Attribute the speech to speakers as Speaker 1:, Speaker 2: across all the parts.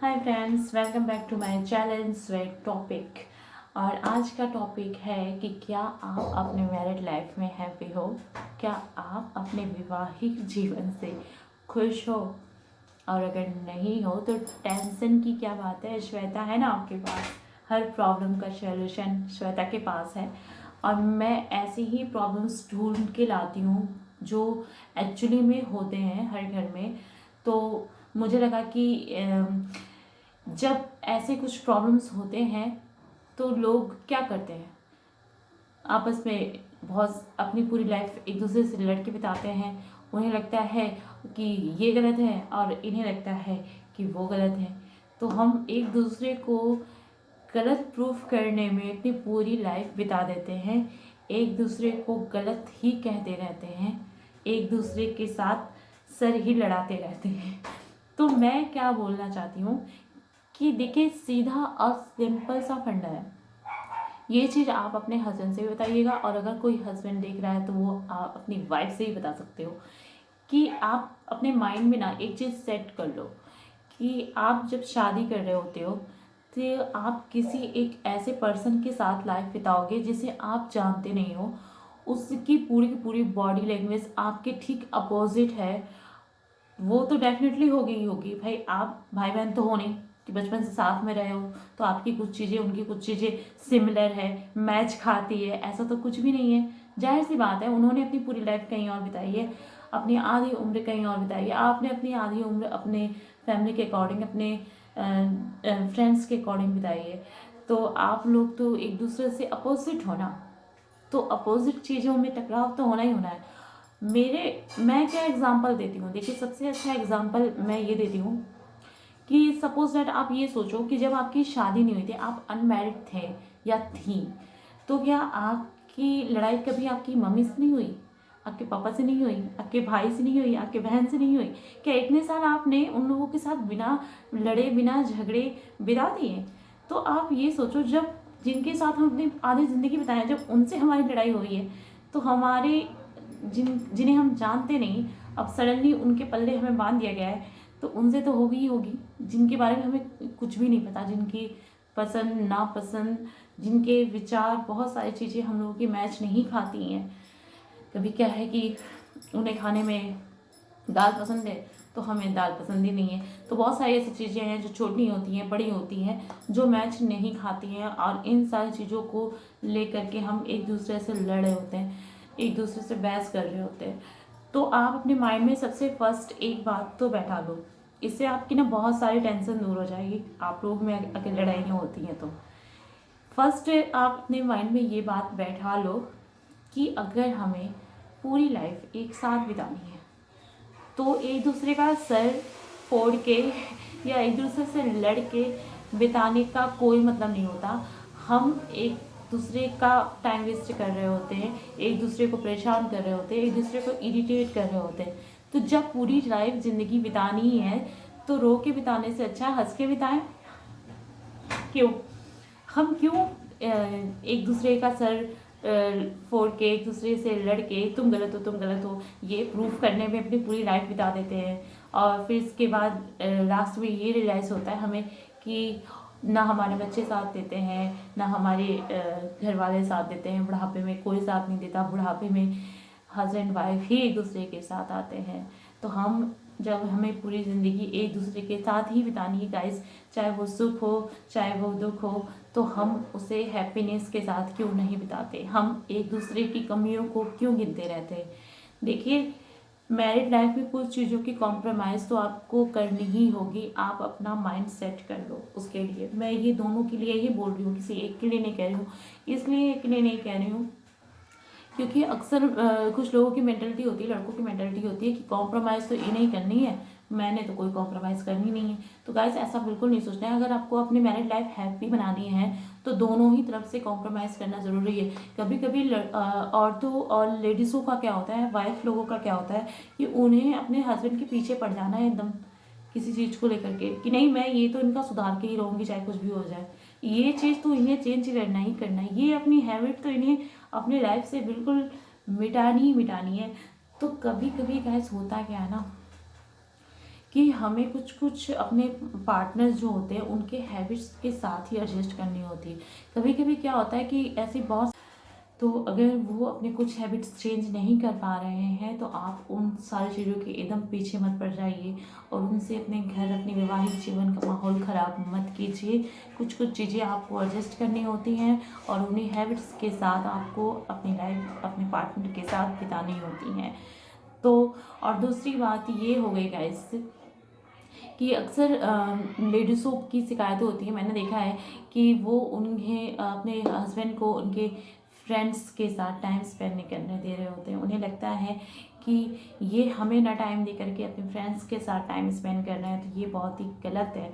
Speaker 1: Hi friends, welcome back to my channel sweat topic. और आज का टॉपिक है कि क्या आप अपने मैरिड लाइफ में हैप्पी हो, क्या आप अपने वैवाहिक जीवन से खुश हो, और अगर नहीं हो तो टेंशन की क्या बात है। श्वेता है ना आपके पास, हर प्रॉब्लम का सॉल्यूशन श्वेता के पास है। और मैं ऐसे ही प्रॉब्लम्स ढूंढ के लाती हूँ जो एक्चुअली में होते हैं हर घर में। तो मुझे लगा कि जब ऐसे कुछ प्रॉब्लम्स होते हैं तो लोग क्या करते हैं, आपस में बहुत अपनी पूरी लाइफ एक दूसरे से लड़ के बिताते हैं। उन्हें लगता है कि ये गलत है और इन्हें लगता है कि वो गलत है। तो हम एक दूसरे को गलत प्रूफ करने में अपनी पूरी लाइफ बिता देते हैं, एक दूसरे को गलत ही कहते रहते हैं, एक दूसरे के साथ सर ही लड़ाते रहते हैं। तो मैं क्या बोलना चाहती हूँ कि देखिए, सीधा और सिंपल सा फंडा है। ये चीज़ आप अपने हस्बैंड से भी बताइएगा, और अगर कोई हस्बैंड देख रहा है तो वो आप अपनी वाइफ से ही बता सकते हो कि आप अपने माइंड में ना एक चीज़ सेट कर लो कि आप जब शादी कर रहे होते हो तो आप किसी एक ऐसे पर्सन के साथ लाइफ बिताओगे जिसे आप जानते नहीं हो। उसकी पूरी की पूरी बॉडी लैंग्वेज आपके ठीक अपोजिट है। वो तो डेफिनेटली होगी ही होगी भाई, आप भाई बहन तो हो नहीं कि बचपन से साथ में रहे हो तो आपकी कुछ चीज़ें उनकी कुछ चीज़ें सिमिलर है, मैच खाती है, ऐसा तो कुछ भी नहीं है। जाहिर सी बात है, उन्होंने अपनी पूरी लाइफ कहीं और बिताई है, अपनी आधी उम्र कहीं और बिताई है, आपने अपनी आधी उम्र अपने फैमिली के अकॉर्डिंग, अपने फ्रेंड्स के अकॉर्डिंग बिताई है। तो आप लोग तो एक दूसरे से अपोजिट हो ना, तो अपोजिट चीज़ों में टकराव तो होना ही होना है। मैं क्या एग्जांपल देती हूँ, देखिए सबसे अच्छा एग्जांपल मैं ये देती हूँ कि सपोज दैट आप ये सोचो कि जब आपकी शादी नहीं हुई थी, आप अनमैरिड थे या थी, तो क्या आपकी लड़ाई कभी आपकी मम्मी से नहीं हुई, आपके पापा से नहीं हुई, आपके भाई से नहीं हुई, आपके बहन से नहीं हुई? क्या इतने साल आपने उन लोगों के साथ बिना लड़े बिना झगड़े बिता दिए? तो आप ये सोचो, जब जिनके साथ हम अपनी आधी ज़िंदगी बिताएं, जब उनसे हमारी लड़ाई हुई है, तो हमारे जिन्हें हम जानते नहीं, अब सडनली उनके पल्ले हमें बांध दिया गया है, तो उनसे तो होगी ही होगी, जिनके बारे में हमें कुछ भी नहीं पता, जिनकी पसंद नापसंद, जिनके विचार, बहुत सारी चीज़ें हम लोगों की मैच नहीं खाती हैं। कभी क्या है कि उन्हें खाने में दाल पसंद है तो हमें दाल पसंद ही नहीं है। तो बहुत सारी ऐसी चीज़ें हैं जो छोटी होती हैं, बड़ी होती हैं, जो मैच नहीं खाती हैं, और इन सारी चीज़ों को लेकर के हम एक दूसरे से लड़ रहे होते हैं, एक दूसरे से बहस कर रहे होते हैं। तो आप अपने माइंड में सबसे फर्स्ट एक बात तो बैठा लो, इससे आपकी ना बहुत सारी टेंशन दूर हो जाएगी। आप लोग में अगर लड़ाइयाँ होती हैं तो फर्स्ट आप अपने माइंड में ये बात बैठा लो कि अगर हमें पूरी लाइफ एक साथ बितानी है तो एक दूसरे का सर फोड़ के या एक दूसरे से लड़ के बिताने का कोई मतलब नहीं होता। हम एक दूसरे का टाइम वेस्ट कर रहे होते हैं, एक दूसरे को परेशान कर रहे होते हैं, एक दूसरे को इरिटेट कर रहे होते हैं। तो जब पूरी लाइफ ज़िंदगी बितानी ही है तो रो के बिताने से अच्छा हंस के बिताएं। क्यों हम क्यों एक दूसरे का सर फोड़ के, एक दूसरे से लड़ के तुम गलत हो तुम गलत हो ये प्रूफ करने में अपनी पूरी लाइफ बिता देते हैं। और फिर इसके बाद लास्ट में ये रियलाइज़ होता है हमें कि ना हमारे बच्चे साथ देते हैं, ना हमारे घर वाले साथ देते हैं, बुढ़ापे में कोई साथ नहीं देता, बुढ़ापे में हस्बैंड वाइफ ही एक दूसरे के साथ आते हैं। तो हम जब हमें पूरी ज़िंदगी एक दूसरे के साथ ही बितानी है गाइस, चाहे वो सुख हो चाहे वो दुख हो, तो हम उसे हैप्पीनेस के साथ क्यों नहीं बिताते, हम एक दूसरे की कमियों को क्यों गिनते रहते हैं। देखिए, मैरिड लाइफ में कुछ चीज़ों की कॉम्प्रोमाइज़ तो आपको करनी ही होगी। आप अपना माइंड सेट कर लो उसके लिए। मैं ये दोनों के लिए ही बोल रही हूँ, किसी एक के लिए नहीं कह रही हूँ। इसलिए एक के लिए नहीं कह रही हूँ क्योंकि अक्सर कुछ लोगों की मेंटलिटी होती है, लड़कों की मेंटलिटी होती है कि कॉम्प्रोमाइज़ तो इन्हें ही करनी है, मैंने तो कोई कॉम्प्रोमाइज़ करनी नहीं है। तो गाइस, ऐसा बिल्कुल नहीं सोचना है। अगर आपको अपनी मैरिड लाइफ हैप्पी बनानी है तो दोनों ही तरफ से कॉम्प्रोमाइज़ करना ज़रूरी है। कभी कभी औरतों और लेडीज़ों का क्या होता है, वाइफ लोगों का क्या होता है कि उन्हें अपने हस्बैंड के पीछे पड़ जाना है एकदम किसी चीज़ को लेकर के, कि नहीं मैं ये तो इनका सुधार के ही रहूँगी चाहे कुछ भी हो जाए, ये चीज़ तो इन्हें चेंज करना ही करना है, ये अपनी हैबिट तो इन्हें अपनी लाइफ से बिल्कुल मिटानी ही मिटानी है। तो कभी कभी गाइस होता क्या है ना कि हमें कुछ कुछ अपने पार्टनर्स जो होते हैं उनके हैबिट्स के साथ ही एडजस्ट करनी होती है। कभी कभी क्या होता है कि ऐसी बहुत, तो अगर वो अपने कुछ हैबिट्स चेंज नहीं कर पा रहे हैं तो आप उन सारी चीज़ों के एकदम पीछे मत पड़ जाइए और उनसे अपने घर, अपने वैवाहिक जीवन का माहौल ख़राब मत कीजिए। कुछ कुछ चीज़ें आपको एडजस्ट करनी होती हैं और उन्हीं हैबिट्स के साथ आपको अपनी लाइफ अपने पार्टनर के साथ बितानी होती हैं। तो और दूसरी बात ये हो गई गाइस कि अक्सर लेडीज़ों की शिकायतें होती हैं। मैंने देखा है कि वो उन्हें अपने हस्बैंड को उनके फ्रेंड्स के साथ टाइम स्पेंड नहीं करने दे रहे होते हैं। उन्हें लगता है कि ये हमें ना टाइम दे करके अपने फ्रेंड्स के साथ टाइम स्पेंड कर रहे हैं, तो ये बहुत ही गलत है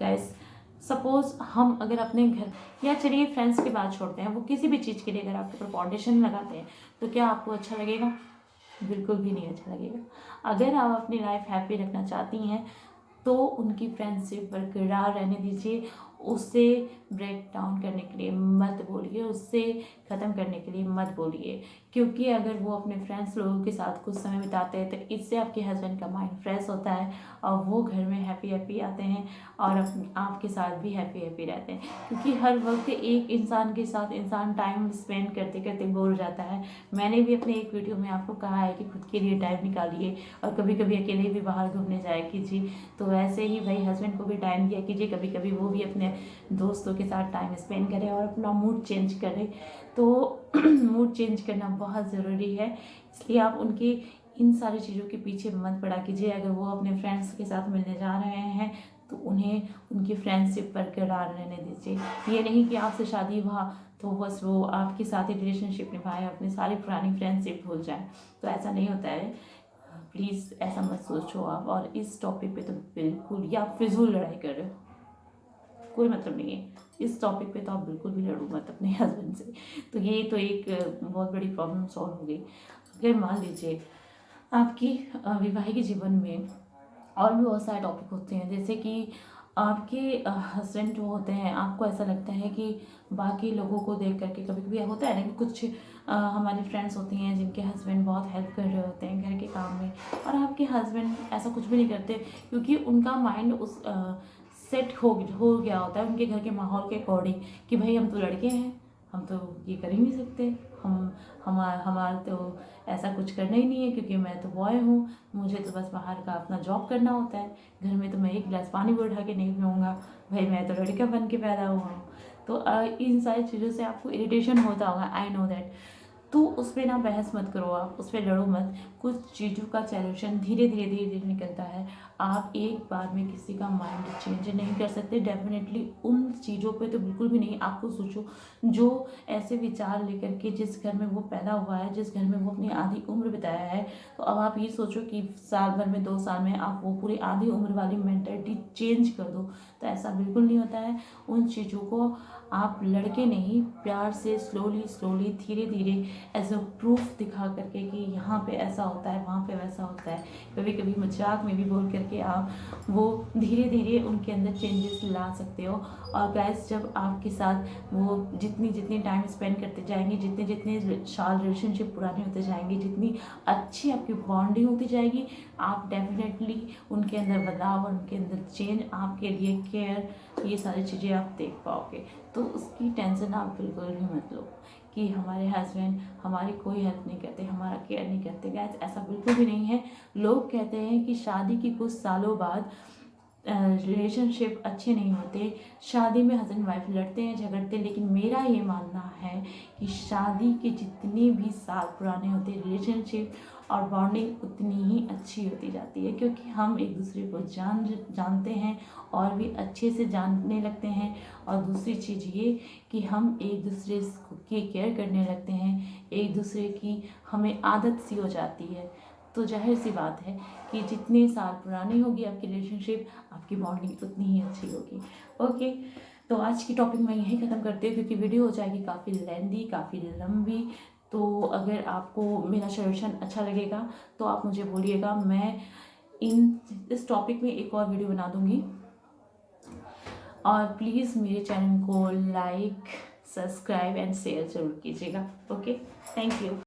Speaker 1: गाइस। सपोज़ हम अगर अपने घर, या चलिए फ्रेंड्स की बात छोड़ते हैं, वो किसी भी चीज़ के लिए अगर आपके ऊपर फाउंडेशन लगाते हैं तो क्या आपको अच्छा लगेगा? बिल्कुल भी नहीं अच्छा लगेगा। अगर आप अपनी लाइफ हैप्पी रखना चाहती हैं तो उनकी फ्रेंडशिप बरकरार रहने दीजिए। उससे ब्रेक डाउन करने के लिए मत बोलिए, उससे ख़त्म करने के लिए मत बोलिए, क्योंकि अगर वो अपने फ्रेंड्स लोगों के साथ कुछ समय बिताते हैं तो इससे आपके हस्बैंड का माइंड फ्रेश होता है और वो घर में हैप्पी हैप्पी आते हैं और आपके साथ भी हैप्पी हैप्पी रहते हैं। क्योंकि हर वक्त एक इंसान के साथ इंसान टाइम स्पेंड करते करते बोर हो जाता है। मैंने भी अपने एक वीडियो में आपको कहा है कि खुद के लिए टाइम निकालिए और कभी कभी अकेले भी बाहर घूमने जाए कीजिए। तो वैसे ही भाई हस्बैंड को भी टाइम दिया कीजिए, कभी कभी वो भी अपने दोस्तों के साथ टाइम स्पेंड करें और अपना मूड चेंज करें। तो मूड चेंज करना बहुत ज़रूरी है, इसलिए आप उनकी इन सारी चीज़ों के पीछे मत पड़ा कीजिए। अगर वो अपने फ्रेंड्स के साथ मिलने जा रहे हैं तो उन्हें उनकी फ्रेंडशिप बरकरार रहने दीजिए। ये नहीं कि आपसे शादी हुआ तो बस वो आपके साथ ही रिलेशनशिप निभाए, अपनी सारी पुरानी फ्रेंडशिप भूल जाए, तो ऐसा नहीं होता है। प्लीज़ ऐसा मत सोचो आप। और इस टॉपिक पे तो बिल्कुल, या आप फिजूल लड़ाई कर रहे हो, कोई मतलब नहीं है। इस टॉपिक पे तो आप बिल्कुल भी लड़ो मत अपने हस्बैंड से। तो ये तो एक बहुत बड़ी प्रॉब्लम सॉल्व हो गई। अगर मान लीजिए आपकी वैवाहिक जीवन में और भी बहुत सारे टॉपिक होते हैं, जैसे कि आपके हस्बैंड जो होते हैं, आपको ऐसा लगता है कि बाकी लोगों को देख करके, कभी कभी होता है ना कि कुछ हमारी फ्रेंड्स होती हैं जिनके हस्बैंड बहुत हेल्प कर रहे होते हैं घर के काम में, और आपके हस्बैंड ऐसा कुछ भी नहीं करते क्योंकि उनका माइंड उस सेट हो गया होता है उनके घर के माहौल के अकॉर्डिंग कि भाई हम तो लड़के हैं, हम तो ये कर ही नहीं सकते, हमारा तो ऐसा कुछ करना ही नहीं है क्योंकि मैं तो बॉय हूँ, मुझे तो बस बाहर का अपना जॉब करना होता है, घर में तो मैं एक गिलास पानी भी उठा के नहीं पीऊँगा, भाई मैं तो लड़का बन के पैदा हुआ हूँ। तो इन सारी चीज़ों से आपको इरिटेशन होता होगा, आई नो दैट। तो उस पर ना बहस मत करो, आप उस पर लड़ो मत। कुछ चीज़ों का सॉल्यूशन धीरे धीरे धीरे धीरे निकलता है। आप एक बार में किसी का माइंड चेंज नहीं कर सकते, डेफिनेटली उन चीज़ों पे तो बिल्कुल भी नहीं। आपको सोचो, जो ऐसे विचार लेकर के जिस घर में वो पैदा हुआ है, जिस घर में वो अपनी आधी उम्र बिताया है, तो अब आप ये सोचो कि साल भर में 2 साल में आप वो पूरी आधी उम्र वाली मेंटेलिटी चेंज कर दो, तो ऐसा बिल्कुल नहीं होता है। उन चीज़ों को आप लड़के नहीं, प्यार से स्लोली स्लोली धीरे धीरे एज अ प्रूफ दिखा करके कि यहाँ पे ऐसा होता है, वहाँ पे वैसा होता है, कभी कभी मजाक में भी बोल करके आप वो धीरे धीरे उनके अंदर चेंजेस ला सकते हो। और गाइस, जब आपके साथ वो जितनी जितनी टाइम स्पेंड करते जाएंगे, जितने जितने साल रिलेशनशिप पुराने होते जाएंगे, जितनी अच्छी आपकी बॉन्डिंग होती जाएगी, आप डेफिनेटली उनके अंदर बदलाव और उनके अंदर चेंज, आपके लिए केयर, ये सारी चीज़ें आप देख पाओगे। तो उसकी टेंशन आप बिल्कुल भी मत लो कि हमारे हस्बैंड हमारी कोई हेल्प नहीं करते, हमारा केयर नहीं करते। गाइस, ऐसा बिल्कुल भी नहीं है। लोग कहते हैं कि शादी के कुछ सालों बाद रिलेशनशिप अच्छे नहीं होते, शादी में हस्बैंड वाइफ लड़ते हैं, झगड़ते हैं, लेकिन मेरा ये मानना है कि शादी के जितने भी साल पुराने होते हैं, रिलेशनशिप और बॉन्डिंग उतनी ही अच्छी होती जाती है, क्योंकि हम एक दूसरे को जानते हैं और भी अच्छे से जानने लगते हैं। और दूसरी चीज़ ये कि हम एक दूसरे की केयर करने लगते हैं, एक दूसरे की हमें आदत सी हो जाती है। तो जाहिर सी बात है कि जितने साल पुरानी होगी आपकी रिलेशनशिप, आपकी बॉन्डिंग उतनी ही अच्छी होगी। ओके, तो आज की टॉपिक मैं यहीं ख़त्म करती हूँ क्योंकि वीडियो हो जाएगी काफ़ी लेंदी, काफ़ी लंबी। तो अगर आपको मेरा सजेशन अच्छा लगेगा तो आप मुझे बोलिएगा, मैं इस टॉपिक में एक और वीडियो बना दूँगी। और प्लीज़ मेरे चैनल को लाइक, सब्सक्राइब एंड शेयर ज़रूर कीजिएगा। Okay, thank you.